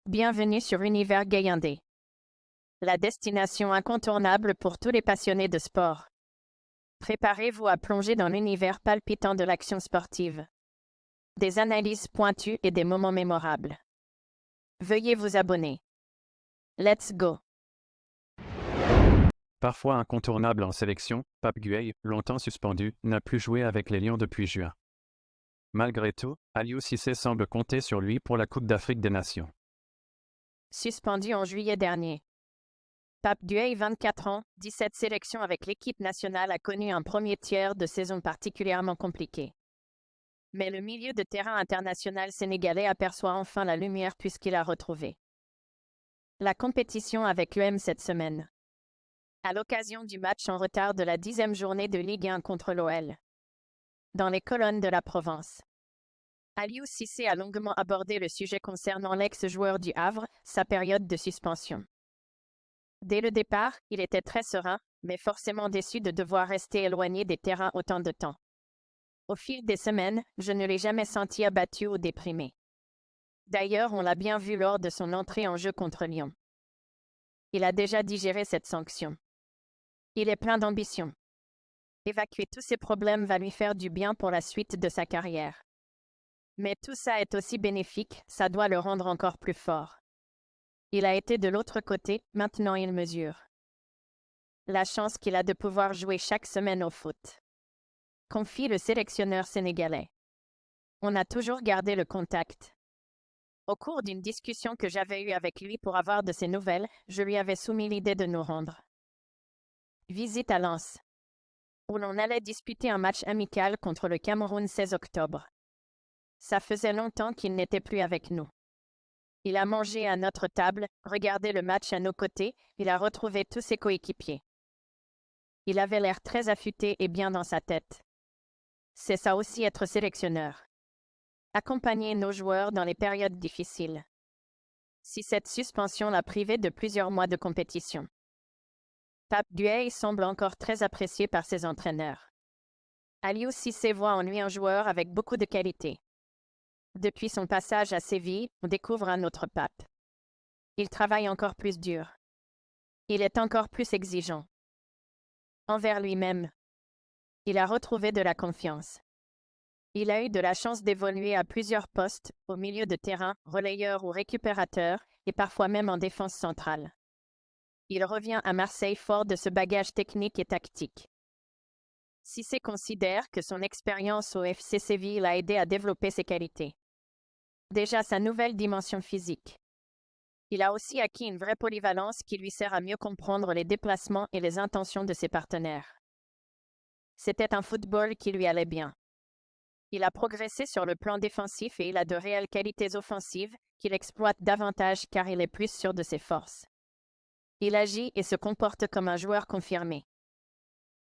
Bienvenue sur Univers Gayandé, la destination incontournable pour tous les passionnés de sport. Préparez-vous à plonger dans l'univers palpitant de l'action sportive. Des analyses pointues et des moments mémorables. Veuillez vous abonner. Let's go! Parfois incontournable en sélection, Pape Gueye, longtemps suspendu, n'a plus joué avec les Lions depuis juin. Malgré tout, Aliou Cissé semble compter sur lui pour la Coupe d'Afrique des Nations. Suspendu en juillet dernier. Pape Gueye, 24 ans, 17 sélections avec l'équipe nationale, a connu un premier tiers de saison particulièrement compliqué. Mais le milieu de terrain international sénégalais aperçoit enfin la lumière puisqu'il a retrouvé la compétition avec l'UM cette semaine. À l'occasion du match en retard de la 10e journée de Ligue 1 contre l'OL. Dans les colonnes de la Provence. Aliou Cissé a longuement abordé le sujet concernant l'ex-joueur du Havre, sa période de suspension. Dès le départ, il était très serein, mais forcément déçu de devoir rester éloigné des terrains autant de temps. Au fil des semaines, je ne l'ai jamais senti abattu ou déprimé. D'ailleurs, on l'a bien vu lors de son entrée en jeu contre Lyon. Il a déjà digéré cette sanction. Il est plein d'ambition. Évacuer tous ses problèmes va lui faire du bien pour la suite de sa carrière. Mais tout ça est aussi bénéfique, ça doit le rendre encore plus fort. Il a été de l'autre côté, maintenant il mesure la chance qu'il a de pouvoir jouer chaque semaine au foot. Confie le sélectionneur sénégalais. On a toujours gardé le contact. Au cours d'une discussion que j'avais eue avec lui pour avoir de ses nouvelles, je lui avais soumis l'idée de nous rendre visite à Lens, où l'on allait disputer un match amical contre le Cameroun 16 octobre. Ça faisait longtemps qu'il n'était plus avec nous. Il a mangé à notre table, regardé le match à nos côtés, il a retrouvé tous ses coéquipiers. Il avait l'air très affûté et bien dans sa tête. C'est ça aussi être sélectionneur. Accompagner nos joueurs dans les périodes difficiles. Si cette suspension l'a privé de plusieurs mois de compétition. Pape Gueye semble encore très apprécié par ses entraîneurs. Aliou Cissé voit en lui un joueur avec beaucoup de qualités. Depuis son passage à Séville, on découvre un autre Pape. Il travaille encore plus dur. Il est encore plus exigeant. Envers lui-même. Il a retrouvé de la confiance. Il a eu de la chance d'évoluer à plusieurs postes, au milieu de terrain, relayeur ou récupérateur, et parfois même en défense centrale. Il revient à Marseille fort de ce bagage technique et tactique. Cissé considère que son expérience au FC Séville l'a aidé à développer ses qualités. Déjà sa nouvelle dimension physique. Il a aussi acquis une vraie polyvalence qui lui sert à mieux comprendre les déplacements et les intentions de ses partenaires. C'était un football qui lui allait bien. Il a progressé sur le plan défensif et il a de réelles qualités offensives qu'il exploite davantage car il est plus sûr de ses forces. Il agit et se comporte comme un joueur confirmé.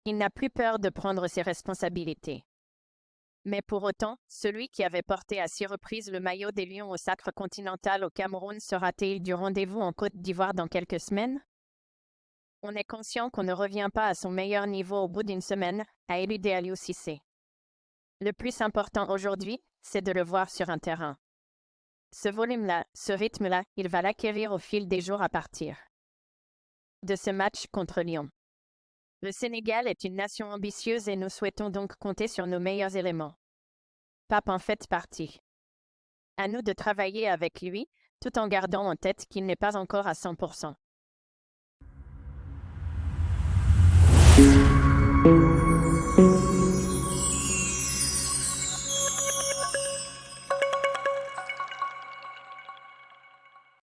Il n'a plus peur de prendre ses responsabilités. Mais pour autant, celui qui avait porté à 6 reprises le maillot des Lions au Sacre Continental au Cameroun sera-t-il du rendez-vous en Côte d'Ivoire dans quelques semaines? On est conscient qu'on ne revient pas à son meilleur niveau au bout d'une semaine, a éludé Aliou Cissé. Le plus important aujourd'hui, c'est de le voir sur un terrain. Ce volume-là, ce rythme-là, il va l'acquérir au fil des jours à partir de ce match contre Lyon. Le Sénégal est une nation ambitieuse et nous souhaitons donc compter sur nos meilleurs éléments. Pape en fait partie. À nous de travailler avec lui, tout en gardant en tête qu'il n'est pas encore à 100%.